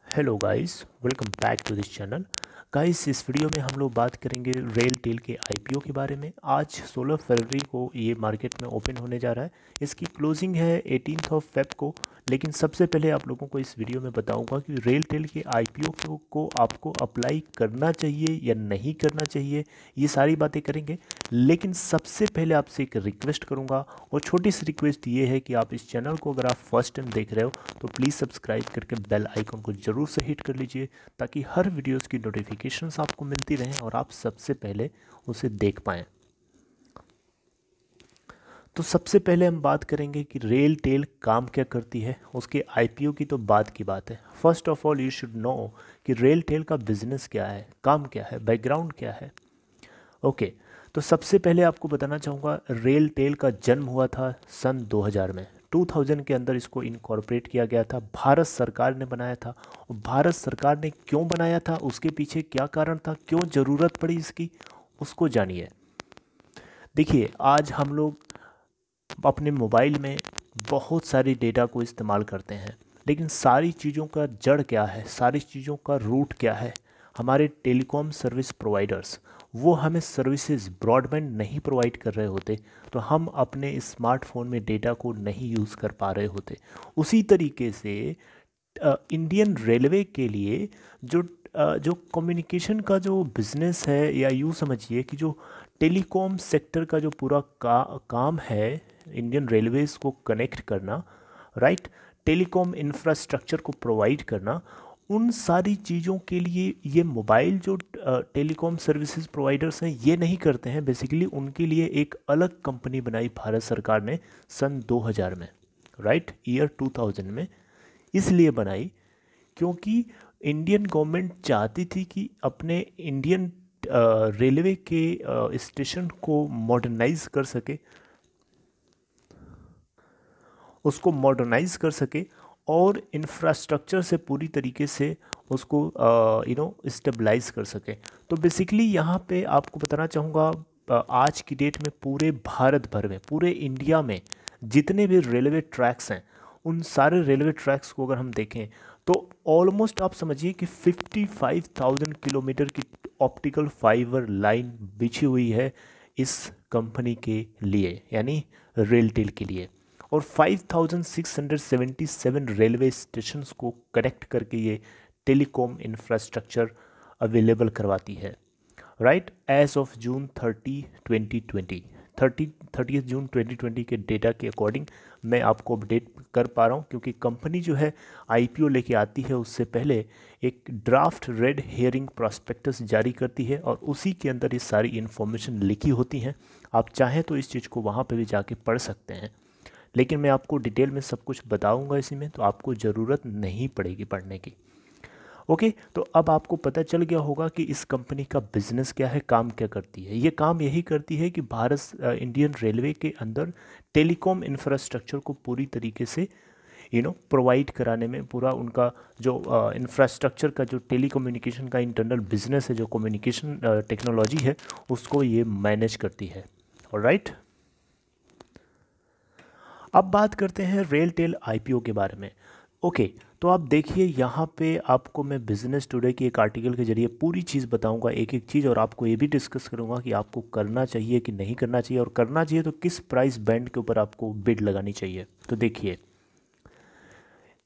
Hello guys, welcome back to this channel. Guys, इस video में हम लोग बात करेंगे रेलटेल के आईपीओ के बारे में। आज 16 फरवरी को ये मार्केट में ओपन होने जा रहा है। इसकी क्लोजिंग है 18 ऑफ फेब को। लेकिन सबसे पहले आप लोगों को इस वीडियो में बताऊंगा कि रेलटेल के आईपीओ को आपको अप्लाई करना चाहिए या नहीं करना चाहिए, ये सारी बातें करेंगे। लेकिन सबसे पहले आपसे एक रिक्वेस्ट करूंगा, और छोटी सी रिक्वेस्ट ये है कि आप इस चैनल को अगर आप फर्स्ट टाइम देख रहे हो तो प्लीज़ सब्सक्राइब करके बेल आइकन को ज़रूर से हिट कर लीजिए, ताकि हर वीडियोस की नोटिफिकेशंस आपको मिलती रहें और आप सबसे पहले उसे देख पाएँ। तो सबसे पहले हम बात करेंगे कि रेल टेल काम क्या करती है। उसके आईपीओ की तो बात की बात है। First of all you should know कि रेल टेल का बिजनेस क्या है, काम क्या है, बैकग्राउंड क्या है। ओके, तो सबसे पहले आपको बताना चाहूँगा, रेल टेल का जन्म हुआ था सन 2000 में। 2000 के अंदर इसको इनकॉर्पोरेट किया गया था, भारत सरकार ने बनाया था। और भारत सरकार ने क्यों बनाया था, उसके पीछे क्या कारण था, क्यों ज़रूरत पड़ी इसकी, उसको जानिए। देखिए, आज हम लोग अपने मोबाइल में बहुत सारी डेटा को इस्तेमाल करते हैं, लेकिन सारी चीज़ों का जड़ क्या है, सारी चीज़ों का रूट क्या है? हमारे टेलीकॉम सर्विस प्रोवाइडर्स, वो हमें सर्विसेज ब्रॉडबैंड नहीं प्रोवाइड कर रहे होते तो हम अपने स्मार्टफोन में डेटा को नहीं यूज़ कर पा रहे होते। उसी तरीके से इंडियन रेलवे के लिए जो कम्युनिकेशन का जो बिज़नेस है, या यूँ समझिए कि जो टेलीकॉम सेक्टर का जो पूरा काम है, इंडियन रेलवेज को कनेक्ट करना, राइट, टेलीकॉम इंफ्रास्ट्रक्चर को प्रोवाइड करना, उन सारी चीज़ों के लिए ये मोबाइल जो टेलीकॉम सर्विसेज प्रोवाइडर्स हैं ये नहीं करते हैं। बेसिकली उनके लिए एक अलग कंपनी बनाई भारत सरकार ने सन 2000 में, राइट, ईयर 2000 में। इसलिए बनाई क्योंकि इंडियन गवर्नमेंट चाहती थी कि अपने इंडियन रेलवे के स्टेशन को मॉडर्नाइज कर सके, उसको मॉडर्नाइज कर सके, और इंफ्रास्ट्रक्चर से पूरी तरीके से उसको स्टेबलाइज कर सके। तो बेसिकली यहाँ पे आपको बताना चाहूँगा, आज की डेट में पूरे भारत भर में, पूरे इंडिया में जितने भी रेलवे ट्रैक्स हैं, उन सारे रेलवे ट्रैक्स को अगर हम देखें तो ऑलमोस्ट आप समझिए कि 55,000 किलोमीटर की ऑप्टिकल फाइबर लाइन बिछी हुई है इस कंपनी के लिए, यानी रेलटेल के लिए। और 5,677 रेलवे स्टेशंस को कनेक्ट करके ये टेलीकॉम इंफ्रास्ट्रक्चर अवेलेबल करवाती है, राइट, एज ऑफ जून 30 जून 2020 के डेटा के अकॉर्डिंग मैं आपको अपडेट कर पा रहा हूँ, क्योंकि कंपनी जो है आईपीओ लेके आती है उससे पहले एक ड्राफ्ट रेड हेयरिंग प्रॉस्पेक्टस जारी करती है, और उसी के अंदर ये सारी इन्फॉर्मेशन लिखी होती हैं। आप चाहें तो इस चीज़ को वहाँ पे भी जाके पढ़ सकते हैं, लेकिन मैं आपको डिटेल में सब कुछ बताऊंगा इसी में, तो आपको ज़रूरत नहीं पड़ेगी पढ़ने की। ओके, तो अब आपको पता चल गया होगा कि इस कंपनी का बिजनेस क्या है, काम क्या करती है। ये काम यही करती है कि इंडियन रेलवे के अंदर टेलीकॉम इंफ्रास्ट्रक्चर को पूरी तरीके से प्रोवाइड कराने में, पूरा उनका जो इंफ्रास्ट्रक्चर का जो टेलीकम्युनिकेशन का इंटरनल बिजनेस है, जो कम्युनिकेशन टेक्नोलॉजी है, उसको ये मैनेज करती है। ऑलराइट, अब बात करते हैं रेलटेल आईपीओ के बारे में। ओके, तो आप देखिए यहाँ पे आपको मैं बिजनेस टुडे की एक आर्टिकल के जरिए पूरी चीज़ बताऊंगा, एक एक चीज़, और आपको ये भी डिस्कस करूंगा कि आपको करना चाहिए कि नहीं करना चाहिए, और करना चाहिए तो किस प्राइस बैंड के ऊपर आपको बिड लगानी चाहिए। तो देखिए,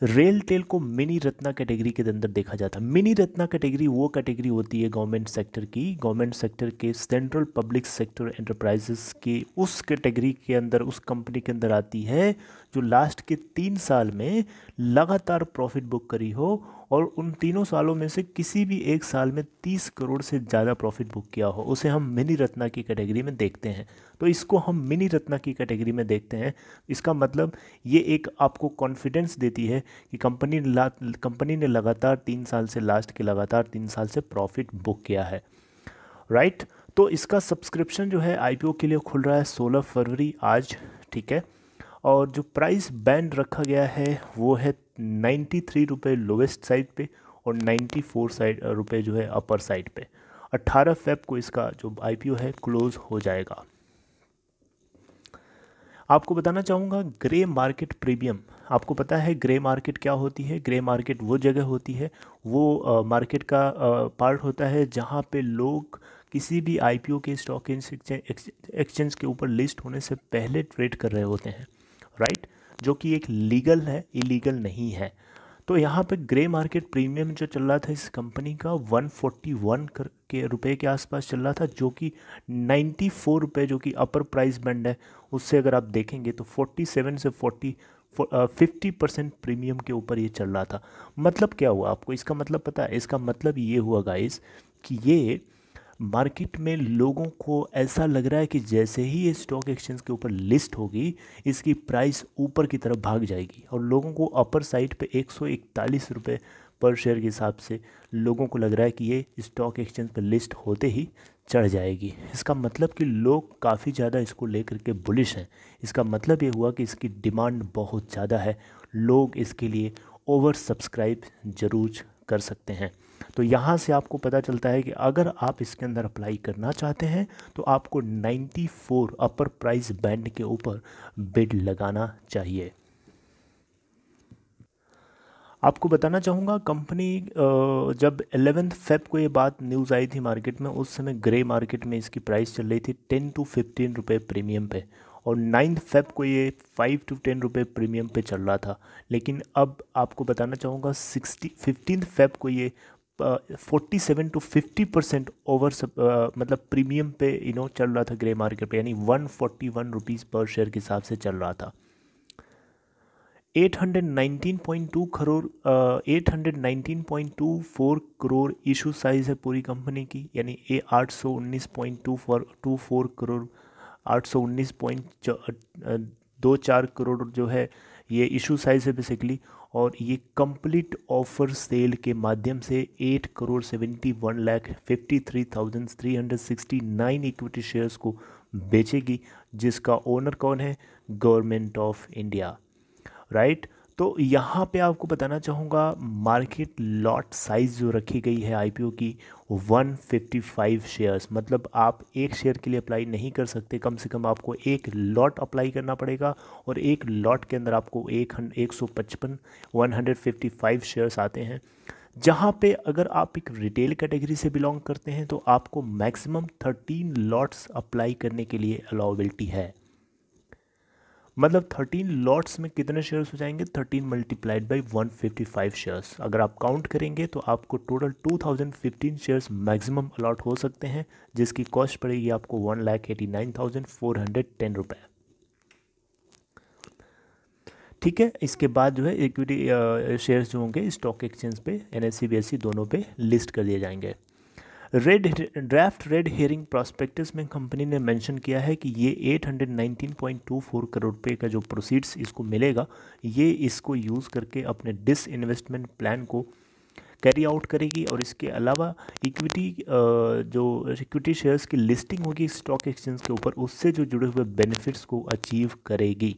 रेल टेल को मिनी रत्ना कैटेगरी के अंदर देखा जाता है। मिनी रत्ना कैटेगरी वो कैटेगरी होती है गवर्नमेंट सेक्टर की, गवर्नमेंट सेक्टर के सेंट्रल पब्लिक सेक्टर एंटरप्राइजेस की उस कैटेगरी के अंदर, उस कंपनी के अंदर आती है जो लास्ट के 3 साल में लगातार प्रॉफिट बुक करी हो, और उन तीनों सालों में से किसी भी एक साल में 30 करोड़ से ज़्यादा प्रॉफिट बुक किया हो, उसे हम मिनी रत्ना की कैटेगरी में देखते हैं। तो इसको हम मिनी रत्ना की कैटेगरी में देखते हैं। इसका मतलब ये एक आपको कॉन्फिडेंस देती है कि कंपनी ने लगातार 3 साल से, लास्ट के लगातार 3 साल से प्रॉफिट बुक किया है, राइट। तो इसका सब्सक्रिप्शन जो है आईपीओ के लिए खुल रहा है 16 फरवरी आज, ठीक है। और जो प्राइस बैंड रखा गया है वो है 93 रुपये लोवेस्ट साइड पे, और 94 रुपये जो है अपर साइड पे। 18 फेब को इसका जो आईपीओ है क्लोज हो जाएगा। आपको बताना चाहूँगा ग्रे मार्केट प्रीमियम। आपको पता है ग्रे मार्केट क्या होती है? ग्रे मार्केट वो जगह होती है, वो मार्केट का पार्ट होता है जहाँ पे लोग किसी भी आईपीओ के स्टॉक एक्सचेंज के ऊपर लिस्ट होने से पहले ट्रेड कर रहे होते हैं, राइट? जो कि एक लीगल है, इलीगल नहीं है। तो यहाँ पे ग्रे मार्केट प्रीमियम जो चल रहा था इस कंपनी का 141 के रुपए के आसपास चल रहा था, जो कि 94 रुपये जो कि अपर प्राइस बैंड है, उससे अगर आप देखेंगे तो 47 से 50% प्रीमियम के ऊपर ये चल रहा था। मतलब क्या हुआ आपको इसका मतलब पता है? इसका मतलब ये हुआ गाइस कि ये मार्केट में लोगों को ऐसा लग रहा है कि जैसे ही ये स्टॉक एक्सचेंज के ऊपर लिस्ट होगी इसकी प्राइस ऊपर की तरफ भाग जाएगी, और लोगों को अपर साइड पे 141 रुपये पर शेयर के हिसाब से लोगों को लग रहा है कि ये स्टॉक एक्सचेंज पर लिस्ट होते ही चढ़ जाएगी। इसका मतलब कि लोग काफ़ी ज़्यादा इसको लेकर के बुलिश हैं। इसका मतलब ये हुआ कि इसकी डिमांड बहुत ज़्यादा है, लोग इसके लिए ओवर सब्सक्राइब जरूर कर सकते हैं। तो यहाँ से आपको पता चलता है कि अगर आप इसके अंदर अप्लाई करना चाहते हैं तो आपको 94 अपर प्राइस बैंड के ऊपर बिड लगाना चाहिए। आपको बताना चाहूँगा कंपनी जब 11 फेब को ये बात न्यूज़ आई थी मार्केट में, उस समय ग्रे मार्केट में इसकी प्राइस चल रही थी 10 to 15 रुपये प्रीमियम पे, और 9 फेब को ये 5 to 10 रुपये प्रीमियम पे चल रहा था। लेकिन अब आपको बताना चाहूँगा 15 फेब को ये 47 to 50% ओवर मतलब प्रीमियम पे चल रहा था ग्रे मार्केट पे, यानी 141 रुपीज़ पर शेयर के हिसाब से चल रहा था। 819.2 करोड़ 819.24 करोड़ इशू साइज़ है पूरी कंपनी की, यानी ये 819.24 करोड़ 819.24 करोड़ जो है ये इशू साइज़ है बेसिकली। और ये कंप्लीट ऑफर सेल के माध्यम से 8,71,53,369 इक्विटी शेयर्स को बेचेगी, जिसका ओनर कौन है? Government of India, right? तो यहाँ पे आपको बताना चाहूँगा मार्केट लॉट साइज़ जो रखी गई है आईपीओ की 155 शेयर्स, मतलब आप एक शेयर के लिए अप्लाई नहीं कर सकते, कम से कम आपको एक लॉट अप्लाई करना पड़ेगा, और एक लॉट के अंदर आपको 155 शेयर्स आते हैं। जहाँ पे अगर आप एक रिटेल कैटेगरी से बिलोंग करते हैं तो आपको मैक्सिमम 13 लॉट्स अप्लाई करने के लिए अलाउबिलिटी है। मतलब 13 लॉट्स में कितने शेयर्स हो जाएंगे? 13 मल्टीप्लाइड बाई 155 शेयर्स। अगर आप काउंट करेंगे तो आपको टोटल 2015 शेयर्स मैक्सिमम अलॉट हो सकते हैं, जिसकी कॉस्ट पड़ेगी आपको 1,89,410 रुपये। ठीक है, इसके बाद जो है इक्विटी शेयर्स जो होंगे स्टॉक एक्सचेंज पे NSE BSE दोनों पे लिस्ट कर दिए जाएंगे। रेड हेयरिंग प्रॉस्पेक्टस में कंपनी ने मेंशन किया है कि ये 819.24 करोड़ रुपए का जो प्रोसीड्स इसको मिलेगा, ये इसको यूज़ करके अपने डिसइन्वेस्टमेंट प्लान को कैरी आउट करेगी, और इसके अलावा इक्विटी शेयर्स की लिस्टिंग होगी स्टॉक एक्सचेंज के ऊपर, उससे जो जुड़े हुए बेनिफिट्स को अचीव करेगी।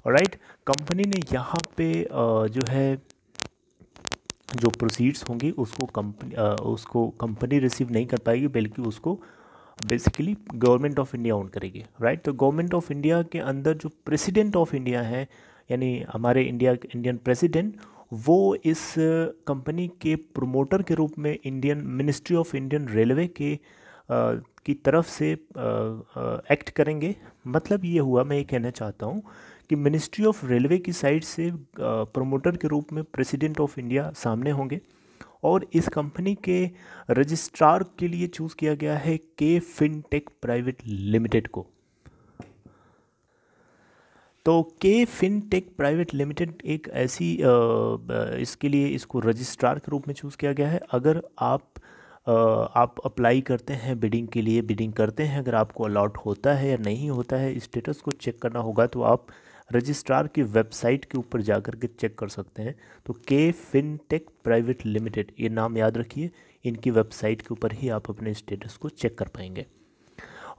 ऑलराइट, कंपनी ने यहाँ पे जो है जो प्रोसीड्स होंगी उसको कंपनी रिसीव नहीं कर पाएगी, बल्कि उसको basically government of India own करेगी, राइट? तो गवर्नमेंट ऑफ इंडिया के अंदर जो प्रेसिडेंट ऑफ इंडिया है, यानी हमारे इंडियन प्रेसिडेंट, वो इस कंपनी के प्रोमोटर के रूप में Indian ministry of Indian railway की तरफ से एक्ट करेंगे। मतलब ये हुआ, मैं ये कहना चाहता हूँ कि मिनिस्ट्री ऑफ रेलवे की साइड से प्रोमोटर के रूप में प्रेसिडेंट ऑफ इंडिया सामने होंगे, और इस कंपनी के रजिस्ट्रार के लिए चूज़ किया गया है के फिनटेक प्राइवेट लिमिटेड को। तो के फिनटेक प्राइवेट लिमिटेड एक ऐसी इसके लिए इसको रजिस्ट्रार के रूप में चूज़ किया गया है। अगर आप अप्लाई करते हैं बिडिंग के लिए, बिडिंग करते हैं, अगर आपको अलॉट होता है या नहीं होता है, स्टेटस को चेक करना होगा, तो आप रजिस्ट्रार की वेबसाइट के ऊपर जाकर के चेक कर सकते हैं। तो के फिनटेक प्राइवेट लिमिटेड, ये नाम याद रखिए, इनकी वेबसाइट के ऊपर ही आप अपने स्टेटस को चेक कर पाएंगे।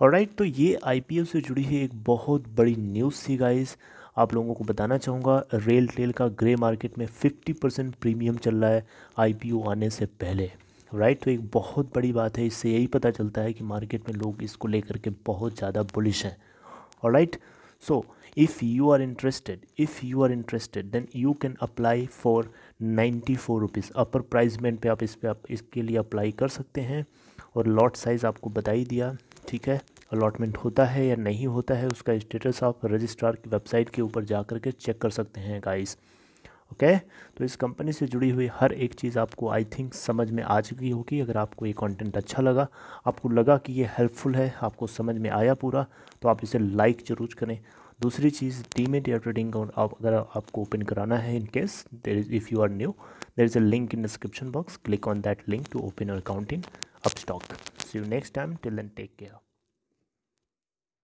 ऑलराइट, तो ये आईपीओ से जुड़ी है एक बहुत बड़ी न्यूज़ थी गाइस। आप लोगों को बताना चाहूँगा रेल टेल का ग्रे मार्केट में 50% प्रीमियम चल रहा है आईपीओ आने से पहले, राइट? तो एक बहुत बड़ी बात है, इससे यही पता चलता है कि मार्केट में लोग इसको लेकर के बहुत ज़्यादा बुलिश हैं। Alright, So if you are interested then you can apply for 94 rupees अपर प्राइसमेंट पे आप इसके लिए अप्लाई कर सकते हैं। और लॉट साइज़ आपको बता ही दिया, ठीक है। अलॉटमेंट होता है या नहीं होता है उसका स्टेटस आप रजिस्ट्रार की वेबसाइट के ऊपर जा कर के चेक कर सकते हैं गाइस। ओके, तो इस कंपनी से जुड़ी हुई हर एक चीज़ आपको आई थिंक समझ में आ चुकी होगी। अगर आपको ये कंटेंट अच्छा लगा, आपको लगा कि ये हेल्पफुल है, आपको समझ में आया पूरा, तो आप इसे लाइक ज़रूर करें। दूसरी चीज़, डीमेट या ट्रेडिंग अकाउंट अगर आपको ओपन कराना है, in case there is if you are new, there is a link in description box, click on that link to open your account in Upstox. See you next time, till then take care.